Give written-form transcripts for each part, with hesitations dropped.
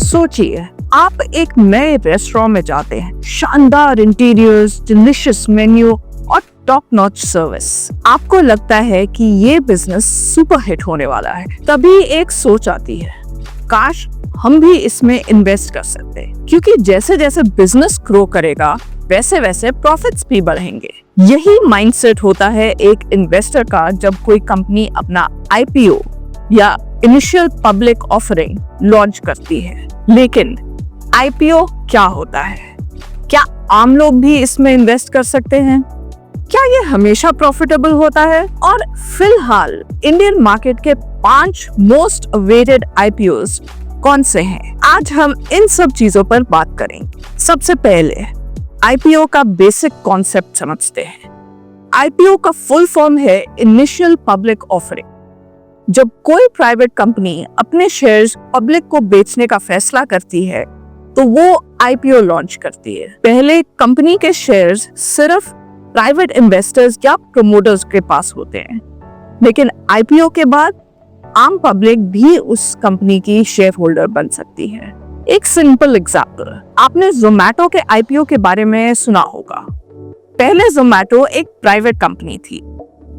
सोचिए, आप एक नए रेस्टोरेंट में जाते हैं, शानदार इंटीरियर्स, डिलीशियस मेन्यू और टॉप नॉच सर्विस। आपको लगता है कि ये बिजनेस सुपर हिट होने वाला है। तभी एक सोच आती है, काश हम भी इसमें इन्वेस्ट कर सकते हैं, क्योंकि जैसे जैसे बिजनेस ग्रो करेगा वैसे वैसे प्रॉफिट्स भी बढ़ेंगे। यही माइंडसेट होता है एक इन्वेस्टर का जब कोई कंपनी अपना आईपीओ या इनिशियल पब्लिक ऑफरिंग लॉन्च करती है। लेकिन आईपीओ क्या होता है? क्या आम लोग भी इसमें इन्वेस्ट कर सकते हैं? क्या ये हमेशा प्रॉफिटेबल होता है? और फिलहाल इंडियन मार्केट के 5 मोस्ट अवेटेड आईपीओस कौन से हैं? आज हम इन सब चीजों पर बात करेंगे। सबसे पहले आईपीओ का बेसिक कॉन्सेप्ट समझते हैं। आईपीओ का फुल फॉर्म है इनिशियल पब्लिक ऑफरिंग। जब कोई प्राइवेट कंपनी अपने शेयर्स पब्लिक को बेचने का फैसला करती है तो वो आईपीओ लॉन्च करती है। पहले कंपनी के शेयर्स सिर्फ प्राइवेट इन्वेस्टर्स या प्रमोटर्स के पास होते हैं, लेकिन आईपीओ के बाद आम पब्लिक भी उस कंपनी की शेयर होल्डर बन सकती है। एक सिंपल एग्जांपल, आपने जोमैटो के आईपीओ के बारे में सुना होगा। पहले जोमैटो एक प्राइवेट कंपनी थी,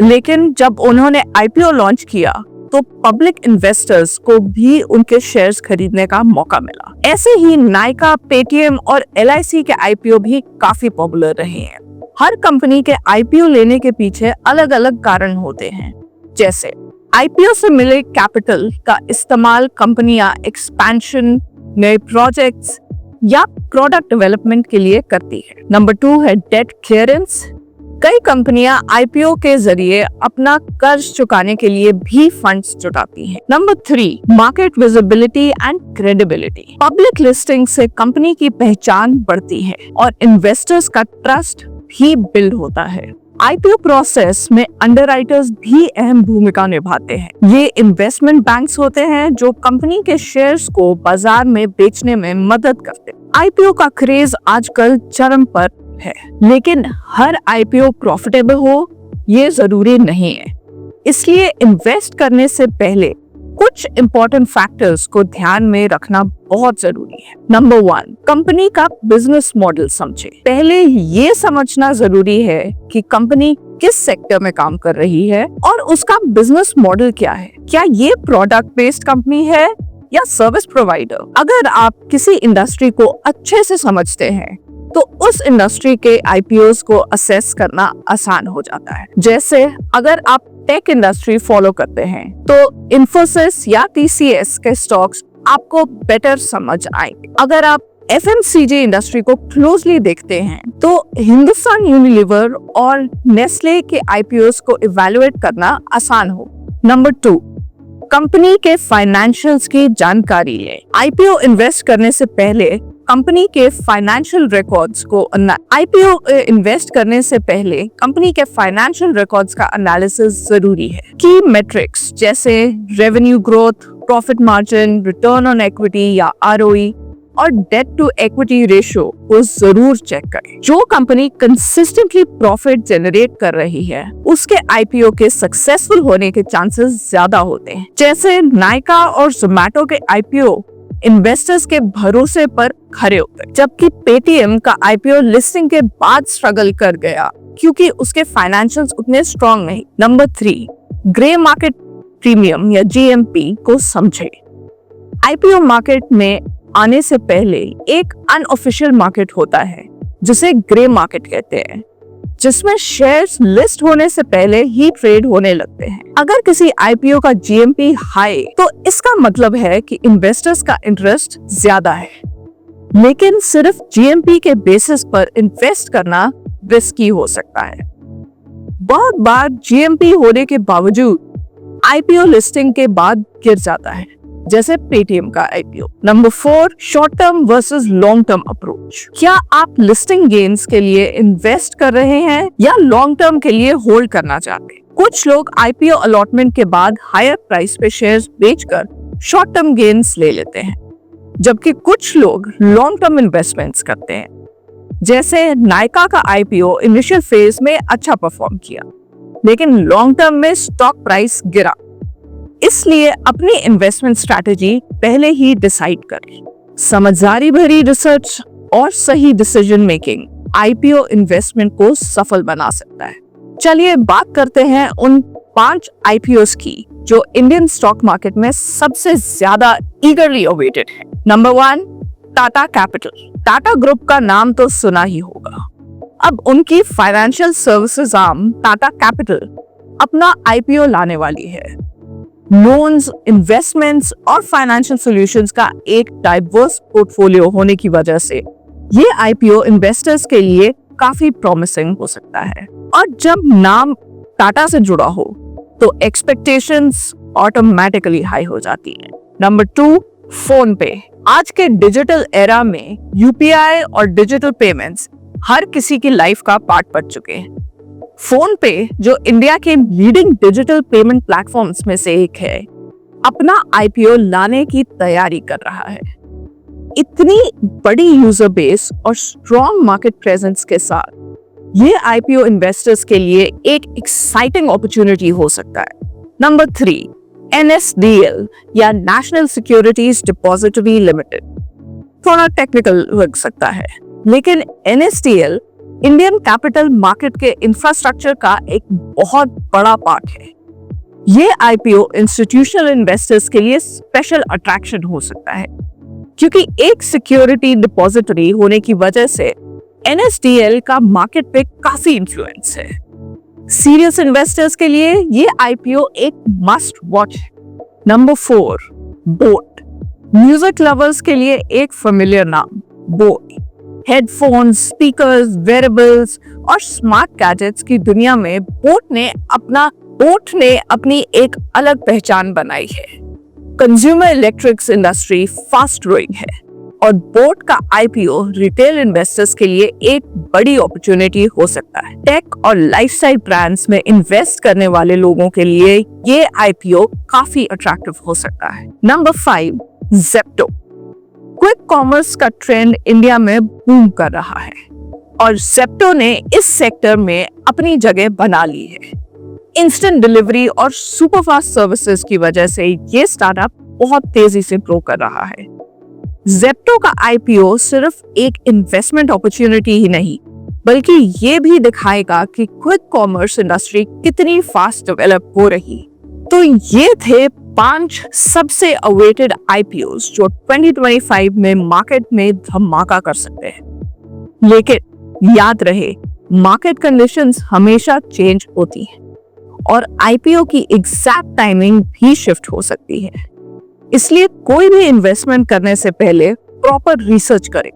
लेकिन जब उन्होंने आईपीओ लॉन्च किया तो पब्लिक इन्वेस्टर्स को भी उनके शेयर्स खरीदने का मौका मिला। ऐसे ही नायका, पेटीएम और एलआईसी के आईपीओ भी काफी पॉपुलर रहे हैं। हर कंपनी के आईपीओ लेने के पीछे अलग अलग कारण होते हैं, जैसे आईपीओ से मिले कैपिटल का इस्तेमाल कंपनियां एक्सपेंशन, नए प्रोजेक्ट्स या प्रोडक्ट डेवलपमेंट के लिए करती है। नंबर 2 है डेट क्लियरेंस। कई कंपनियां आईपीओ के जरिए अपना कर्ज चुकाने के लिए भी फंड्स जुटाती हैं। Number 3 market visibility and credibility. Public listing से कंपनी की पहचान बढ़ती है और इन्वेस्टर्स का ट्रस्ट भी बिल्ड होता है। आईपीओ प्रोसेस में अंडरराइटर्स भी अहम भूमिका निभाते हैं। ये इन्वेस्टमेंट बैंक्स होते हैं जो कंपनी के शेयर्स को बाजार में बेचने में मदद करते हैं। आईपीओ का क्रेज आजकल चरम पर है, लेकिन हर आईपीओ प्रॉफिटेबल हो ये जरूरी नहीं है। इसलिए इन्वेस्ट करने से पहले कुछ इंपॉर्टेंट फैक्टर्स को ध्यान में रखना बहुत जरूरी है। नंबर 1, कंपनी का बिजनेस मॉडल समझे। पहले ये समझना जरूरी है कि कंपनी किस सेक्टर में काम कर रही है और उसका बिजनेस मॉडल क्या है। क्या ये प्रोडक्ट बेस्ड कंपनी है या सर्विस प्रोवाइडर? अगर आप किसी इंडस्ट्री को अच्छे से समझते हैं तो उस इंडस्ट्री के आईपीओस को असेस करना आसान हो जाता है। जैसे अगर आप टेक इंडस्ट्री फॉलो करते हैं तो इन्फोसिस या टीसीएस के स्टॉक्स आपको बेटर समझ आएंगे। अगर आप एफएमसीजी इंडस्ट्री को क्लोजली देखते हैं तो हिंदुस्तान यूनिलीवर और नेस्ले के आईपीओस को इवैल्यूएट करना आसान हो। नंबर 2, कंपनी के फाइनेंशियल्स की जानकारी लें। आईपीओ इन्वेस्ट करने से पहले कंपनी के फाइनेंशियल रिकॉर्ड्स को आईपीओ इन्वेस्ट करने से पहले कंपनी के फाइनेंशियल रिकॉर्ड्स का एनालिसिस जरूरी है। की मेट्रिक्स जैसे revenue growth, profit margin, return on equity या आरओई और डेट टू इक्विटी रेशियो को जरूर चेक करें। जो कंपनी कंसिस्टेंटली प्रॉफिट जनरेट कर रही है उसके आईपीओ के सक्सेसफुल होने के चांसेस ज्यादा होते हैं। जैसे नायका और जोमैटो के आईपीओ इन्वेस्टर्स के भरोसे पर खरे उतरे, जबकि पेटीएम का आईपीओ लिस्टिंग के बाद स्ट्रगल कर गया क्योंकि उसके फाइनेंशियल्स उतने स्ट्रॉन्ग नहीं। नंबर 3, ग्रे मार्केट प्रीमियम या जीएमपी को समझे। आईपीओ मार्केट में आने से पहले एक अनऑफिशियल मार्केट होता है जिसे ग्रे मार्केट कहते हैं, जिसमें शेयर्स लिस्ट होने से पहले ही ट्रेड होने लगते हैं। अगर किसी आईपीओ का जीएमपी हाई तो इसका मतलब है कि इन्वेस्टर्स का इंटरेस्ट ज्यादा है, लेकिन सिर्फ जीएमपी के बेसिस पर इन्वेस्ट करना रिस्की हो सकता है। बहुत बार जीएमपी होने के बावजूद आईपीओ लिस्टिंग के बाद गिर जाता है, जैसे पेटीएम का IPO. Number 4, short term versus long term approach. क्या आप लिस्टिंग गेन्स के लिए इन्वेस्ट कर रहे हैं या लॉन्ग टर्म के लिए होल्ड करना चाहते हैं? कुछ लोग आईपीओ अलॉटमेंट के बाद हायर प्राइस पे शेयर्स बेचकर शॉर्ट टर्म गेन्स ले लेते हैं, जबकि कुछ लोग लॉन्ग टर्म इन्वेस्टमेंट्स करते हैं। जैसे नायका का आईपीओ इनिशियल फेज में अच्छा परफॉर्म किया, लेकिन लॉन्ग टर्म में स्टॉक प्राइस गिरा। इसलिए अपनी इन्वेस्टमेंट स्ट्रैटेजी पहले ही डिसाइड कर लें। समझदारी भरी रिसर्च और सही डिसीजन मेकिंग आईपीओ इन्वेस्टमेंट को सफल बना सकता है। चलिए बात करते हैं उन 5 आईपीओस की जो इंडियन स्टॉक मार्केट में सबसे ज्यादा ईगरली अवेटेड है। Number 1, Tata capital. Tata group का नाम तो सुना ही होगा। अब उनकी financial services arm Tata capital अपना आईपीओ लाने वाली है। लोन्स, इन्वेस्टमेंट्स और फाइनेंशियल सॉल्यूशंस का एक डाइवर्स पोर्टफोलियो होने की वजह से ये आईपीओ इन्वेस्टर्स के लिए काफी प्रॉमिसिंग हो सकता है। और जब नाम टाटा से जुड़ा हो तो एक्सपेक्टेशंस ऑटोमेटिकली हाई हो जाती हैं। नंबर 2, फोन पे। आज के डिजिटल एरा में यूपीआई और डिजिटल पेमेंट्स हर किसी की लाइफ का पार्ट बन चुके हैं। फोन पे, जो इंडिया के लीडिंग डिजिटल पेमेंट प्लेटफॉर्म्स में से एक है, अपना आईपीओ लाने की तैयारी कर रहा है। इतनी बड़ी यूजर बेस और स्ट्रॉन्ग मार्केट प्रेजेंस के साथ ये आईपीओ इन्वेस्टर्स के लिए एक एक्साइटिंग अपॉर्चुनिटी हो सकता है। नंबर 3, NSDL या नेशनल सिक्योरिटीज डिपॉजिटरी लिमिटेड। थोड़ा टेक्निकल लग सकता है, लेकिन NSDL इंडियन कैपिटल मार्केट के इंफ्रास्ट्रक्चर का एक बहुत बड़ा पार्ट है। ये आईपीओ इंस्टीट्यूशनल इन्वेस्टर्स के लिए स्पेशल अट्रैक्शन हो सकता है, क्योंकि एक सिक्योरिटी डिपॉजिटरी होने की वजह से NSDL का मार्केट पे काफी इन्फ्लुएंस है। सीरियस इन्वेस्टर्स के लिए ये आईपीओ एक मस्ट वॉच है। Number 4, boat. म्यूजिक लवर्स के लिए एक फेमिलियर नाम, बोट। हेडफोन्स, स्पीकर्स, वेयरेबल्स और स्मार्ट गैजेट्स की दुनिया में बोट ने अपनी एक अलग पहचान बनाई है। Consumer electrics industry fast growing है और बोट का आईपीओ रिटेल इन्वेस्टर्स के लिए एक बड़ी अपॉर्चुनिटी हो सकता है। टेक और लाइफस्टाइल ब्रांड्स में इन्वेस्ट करने वाले लोगों के लिए ये आईपीओ काफी अट्रैक्टिव हो सकता है। Number 5, Zepto. क्विक कॉमर्स का ट्रेंड इंडिया में बूम कर रहा है और ज़ेप्टो ने इस सेक्टर में अपनी जगह बना ली है। इंस्टेंट डिलीवरी और सुपरफास्ट सर्विसेज की वजह से ये स्टार्टअप बहुत तेजी से ग्रो कर रहा है। ज़ेप्टो का आईपीओ सिर्फ एक इन्वेस्टमेंट अपॉर्चुनिटी ही नहीं, बल्कि ये भी दिखाएगा कि क्विक कॉमर्स इंडस्ट्री कितनी फास्ट डेवलप हो रही। तो ये थे 5 सबसे अवेटेड आईपीओस जो 2025 में मार्केट में धमाका कर सकते हैं। लेकिन याद रहे, मार्केट कंडीशंस हमेशा चेंज होती हैं और आईपीओ की एग्जैक्ट टाइमिंग भी शिफ्ट हो सकती है। इसलिए कोई भी इन्वेस्टमेंट करने से पहले प्रॉपर रिसर्च करें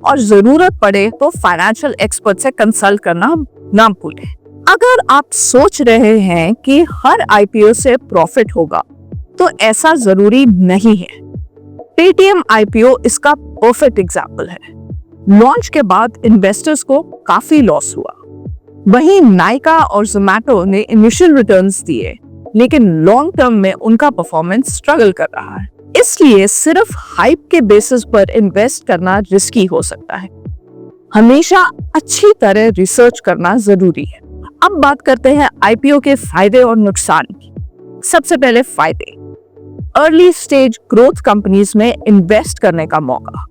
और जरूरत पड़े तो फाइनेंशियल एक्सपर्ट से कंसल्ट करना ना भूलें। अगर आप सोच रहे हैं कि हर आईपीओ से प्रॉफिट होगा, तो ऐसा जरूरी नहीं है। पेटीएम आईपीओ इसका परफेक्ट एग्जाम्पल है। लॉन्च के बाद इन्वेस्टर्स को काफी लॉस हुआ। वहीं नाइका और जोमैटो ने इनिशियल रिटर्न्स दिए, लेकिन लॉन्ग टर्म में उनका परफॉर्मेंस स्ट्रगल कर रहा है। इसलिए सिर्फ हाइप के बेसिस पर इन्वेस्ट करना रिस्की हो सकता है। हमेशा अच्छी तरह रिसर्च करना जरूरी है। अब बात करते हैं आईपीओ के फायदे और नुकसान की। सबसे पहले फायदे। अर्ली स्टेज ग्रोथ कंपनीज में इन्वेस्ट करने का मौका।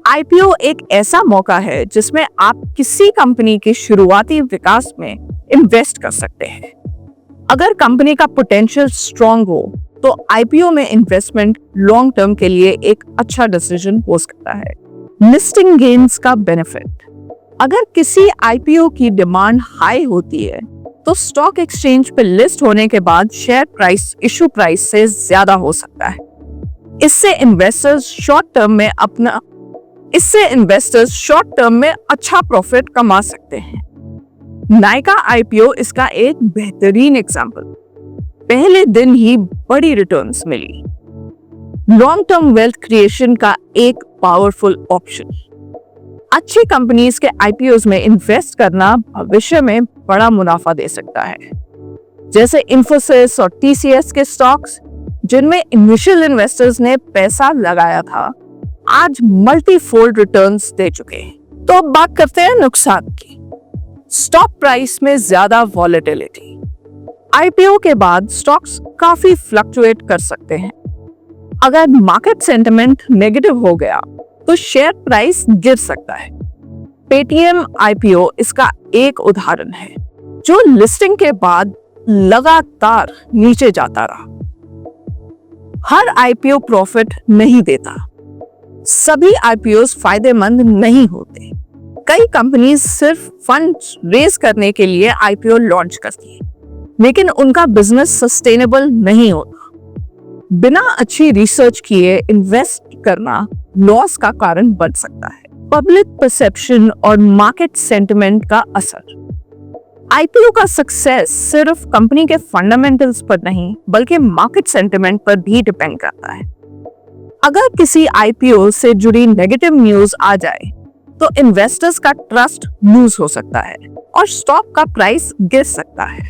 आईपीओ एक ऐसा मौका है जिसमें आप किसी कंपनी के शुरुआती विकास में इन्वेस्ट कर सकते हैं। अगर कंपनी का पोटेंशियल स्ट्रांग हो तो आईपीओ में इन्वेस्टमेंट लॉन्ग टर्म के लिए एक अच्छा डिसीजन हो सकता है। लिस्टिंग गेन्स का बेनिफिट। अगर किसी आईपीओ की डिमांड हाई होती है तो स्टॉक एक्सचेंज पर लिस्ट होने के बाद शेयर प्राइस इशू प्राइस से ज्यादा हो सकता है। इससे इन्वेस्टर्स शॉर्ट टर्म में अच्छा प्रॉफिट कमा सकते हैं। नाइका आईपीओ इसका एक बेहतरीन एग्जांपल। पहले दिन ही बड़ी रिटर्न्स मिली। लॉन्ग टर्म वेल्थ क्रिएशन का एक पावरफुल ऑप्शन। अच्छी कंपनीज के आईपीओस में इन्वेस्ट करना भविष्य में बड़ा मुनाफा दे सकता है, जैसे इन्फोसिस और टीसीएस के स्टॉक्स, जिनमें इनिशियल इन्वेस्टर्स ने पैसा लगाया था, आज मल्टीफोल्ड रिटर्न्स दे चुके हैं। तो अब बात करते हैं नुकसान की। स्टॉक प्राइस में ज्यादा वॉलेटिलिटी। आईपीओ के बाद स्टॉक्स काफी फ्लक्चुएट कर सकते हैं। अगर मार्केट सेंटिमेंट नेगेटिव हो गया तो शेयर प्राइस गिर सकता है। पेटीएम आईपीओ इसका एक उदाहरण है, जो लिस्टिंग के बाद लगातार नीचे जाता रहा। हर आईपीओ प्रॉफिट नहीं देता, सभी आईपीओस फायदेमंद नहीं होते। कई कंपनीज सिर्फ फंड रेज करने के लिए आईपीओ लॉन्च करती है, लेकिन उनका बिजनेस सस्टेनेबल नहीं होता। बिना अच्छी रिसर्च किए इन्वेस्ट करना लॉस का कारण बन सकता है। पब्लिक परसेप्शन और मार्केट सेंटिमेंट का असर। आईपीओ का सक्सेस सिर्फ कंपनी के फंडामेंटल्स पर नहीं, बल्कि मार्केट सेंटिमेंट पर भी डिपेंड करता है। अगर किसी आईपीओ से जुड़ी नेगेटिव न्यूज आ जाए तो इन्वेस्टर्स का ट्रस्ट लूज हो सकता है और स्टॉक का प्राइस गिर सकता है।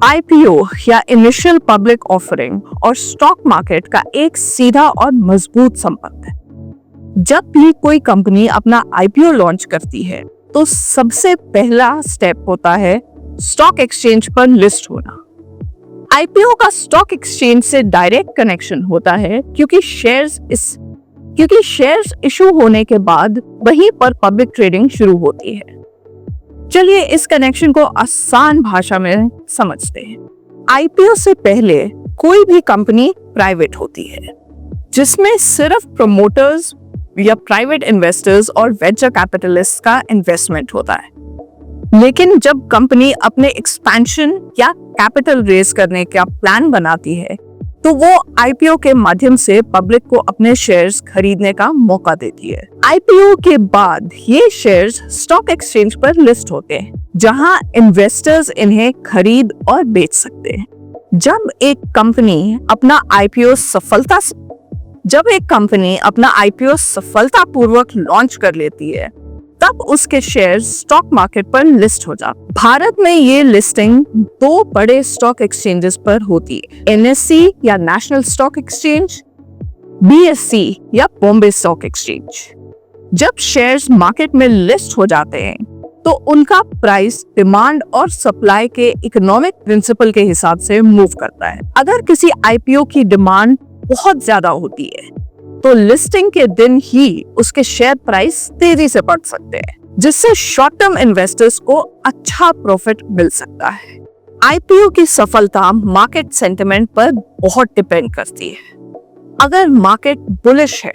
आईपीओ या इनिशियल पब्लिक ऑफरिंग और स्टॉक मार्केट का एक सीधा और मजबूत संबंध है। जब भी कोई कंपनी अपना आईपीओ लॉन्च करती है तो सबसे पहला स्टेप होता है स्टॉक एक्सचेंज पर लिस्ट होना। आईपीओ का स्टॉक एक्सचेंज से डायरेक्ट कनेक्शन होता है क्योंकि शेयर्स इशू होने के बाद वहीं पर पब्लिक ट्रेडिंग शुरू होती है। चलिए इस कनेक्शन को आसान भाषा में समझते हैं। आईपीओ से पहले कोई भी कंपनी प्राइवेट होती है, जिसमें सिर्फ प्रमोटर्स या प्राइवेट इन्वेस्टर्स और वेंचर कैपिटलिस्ट का इन्वेस्टमेंट होता है। लेकिन जब कंपनी अपने एक्सपेंशन या कैपिटल रेज करने का प्लान बनाती है तो वो आईपीओ के माध्यम से पब्लिक को अपने शेयर्स खरीदने का मौका देती है। आईपीओ के बाद ये शेयर्स स्टॉक एक्सचेंज पर लिस्ट होते हैं, जहां इन्वेस्टर्स इन्हें खरीद और बेच सकते हैं। जब एक कंपनी अपना आईपीओ सफलतापूर्वक लॉन्च कर लेती है, तब उसके शेयर्स स्टॉक मार्केट पर लिस्ट हो जाते। भारत में ये लिस्टिंग दो बड़े स्टॉक एक्सचेंजेस पर होती है, एनएससी या नेशनल स्टॉक एक्सचेंज, बीएससी या बॉम्बे स्टॉक एक्सचेंज। जब शेयर्स मार्केट में लिस्ट हो जाते हैं तो उनका प्राइस डिमांड और सप्लाई के इकोनॉमिक प्रिंसिपल के हिसाब से मूव करता है। अगर किसी आईपीओ की डिमांड बहुत ज्यादा होती है तो लिस्टिंग के दिन ही उसके शेयर प्राइस तेजी से बढ़ सकते हैं, जिससे शॉर्ट टर्म इन्वेस्टर्स को अच्छा प्रॉफिट मिल सकता है। आईपीओ की सफलता मार्केट सेंटिमेंट पर बहुत डिपेंड करती है। अगर मार्केट बुलिश है,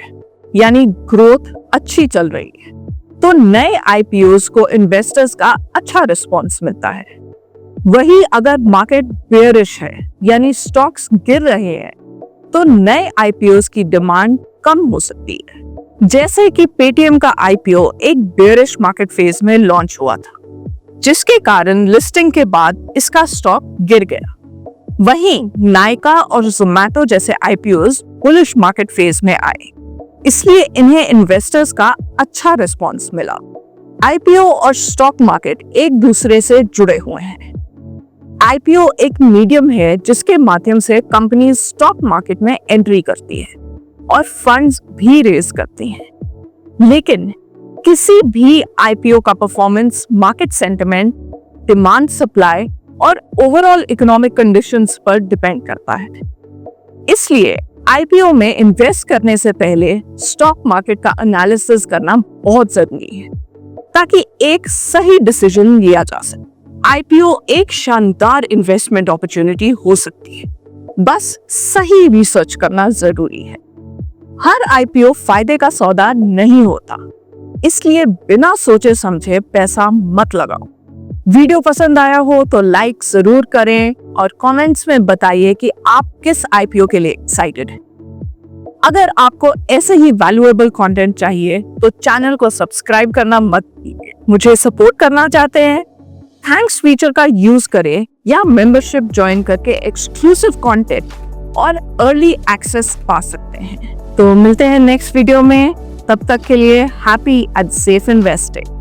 यानी ग्रोथ अच्छी चल रही है, तो नए आईपीओस को इन्वेस्टर्स का अच्छा रिस्पॉन्स मिलता है। वहीं अगर मार्केट बेयरिश है, यानी स्टॉक्स गिर रहे हैं, तो नए आईपीओस की डिमांड कम हो सकती है। जैसे कि पेटीएम का आईपीओ एक बेयरिश मार्केट फेज में लॉन्च हुआ था, जिसके कारण लिस्टिंग के बाद इसका स्टॉक गिर गया। वहीं नायका और जोमैटो जैसे आईपीओस बुलिश मार्केट फेज में आए, इसलिए इन्हें इन्वेस्टर्स का अच्छा रिस्पॉन्स मिला। आईपीओ और स्टॉक मार्केट एक दूसरे से जुड़े हुए हैं। आईपीओ एक मीडियम है जिसके माध्यम से कंपनी स्टॉक मार्केट में एंट्री करती है और फंड्स भी रेज करती हैं। लेकिन किसी भी आईपीओ का performance market sentiment, demand supply और ओवरऑल इकोनॉमिक कंडीशंस पर डिपेंड करता है। इसलिए आईपीओ में इन्वेस्ट करने से पहले स्टॉक मार्केट का एनालिसिस करना बहुत जरूरी है, ताकि एक सही डिसीजन लिया जा सके। आईपीओ एक शानदार इन्वेस्टमेंट अपॉर्चुनिटी हो सकती है, बस सही रिसर्च करना जरूरी है। हर आईपीओ फायदे का सौदा नहीं होता, इसलिए बिना सोचे समझे पैसा मत लगाओ। वीडियो पसंद आया हो तो लाइक जरूर करें और कमेंट्स में बताइए कि आप किस आईपीओ के लिए एक्साइटेड हैं। अगर आपको ऐसे ही वैल्यूएबल कंटेंट चाहिए तो चैनल को सब्सक्राइब करना मत भूलिए। मुझे सपोर्ट करना चाहते हैं? थैंक्स फीचर का यूज करें या मेंबरशिप ज्वाइन करके एक्सक्लूसिव कंटेंट और अर्ली एक्सेस पा सकते हैं। तो मिलते हैं नेक्स्ट वीडियो में, तब तक के लिए हैप्पी एंड सेफ इन्वेस्टिंग।